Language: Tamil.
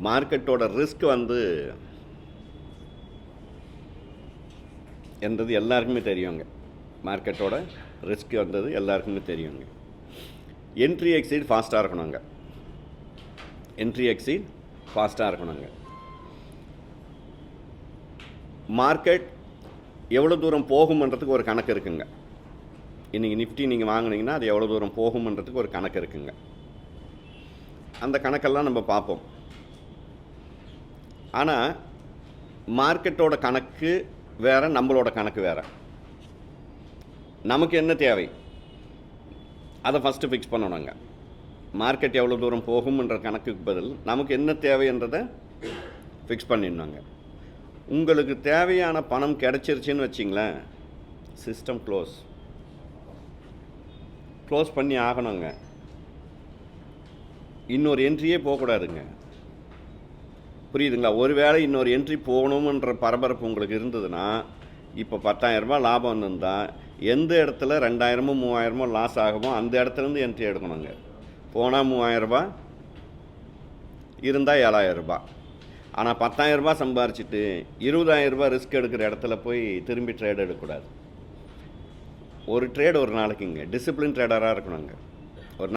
மார்க்கெட்டோட ரிஸ்க் என்றது எல்லாருக்குமே தெரியுங்க. மார்க்கெட்டோட ரிஸ்க் எல்லாருக்குமே தெரியுங்க. என்ட்ரி எக்ஸிட் ஃபாஸ்ட்டாக இருக்கணுங்க. மார்க்கெட் எவ்வளோ தூரம் போகுமன்றதுக்கு ஒரு கணக்கு இருக்குங்க. இன்றைக்கி நிஃப்டி நீங்கள் வாங்கினீங்கன்னா அது எவ்வளோ தூரம் போகுமன்றதுக்கு ஒரு கணக்கு இருக்குங்க. அந்த கணக்கெல்லாம் நம்ம பார்ப்போம். ஆனால் மார்க்கெட்டோட கணக்கு வேறு, நம்மளோட கணக்கு வேறு. நமக்கு என்ன தேவை அதை ஃபஸ்ட்டு ஃபிக்ஸ் பண்ணணுங்க. மார்க்கெட் எவ்வளோ தூரம் போகும்ன்ற கணக்குக்கு பதில் நமக்கு என்ன தேவைன்றதை ஃபிக்ஸ் பண்ணிடணுங்க. உங்களுக்கு தேவையான பணம் கிடச்சிருச்சின்னு வச்சிங்களேன், சிஸ்டம் க்ளோஸ் பண்ணி ஆகணுங்க. இன்னொரு என்ட்ரியே போகக்கூடாதுங்க. புரியுதுங்களா? ஒருவேளை இன்னொரு என்ட்ரி போகணுன்ற பரபரப்பு உங்களுக்கு இருந்ததுன்னா, இப்போ 10,000 லாபம் இருந்தால் எந்த இடத்துல 2,000 3,000 லாஸ் ஆகுமோ அந்த இடத்துலேருந்து என்ட்ரி எடுக்கணுங்க. போனால் 3,000 இருந்தால் 7,000. ஆனால் 10,000 சம்பாரிச்சிட்டு 20,000 ரிஸ்க் எடுக்கிற இடத்துல போய் திரும்பி ட்ரேட் எடுக்கக்கூடாது. ஒரு ட்ரேட் ஒரு நாளைக்குங்க. டிசிப்ளின் ட்ரேடராக இருக்கணுங்க.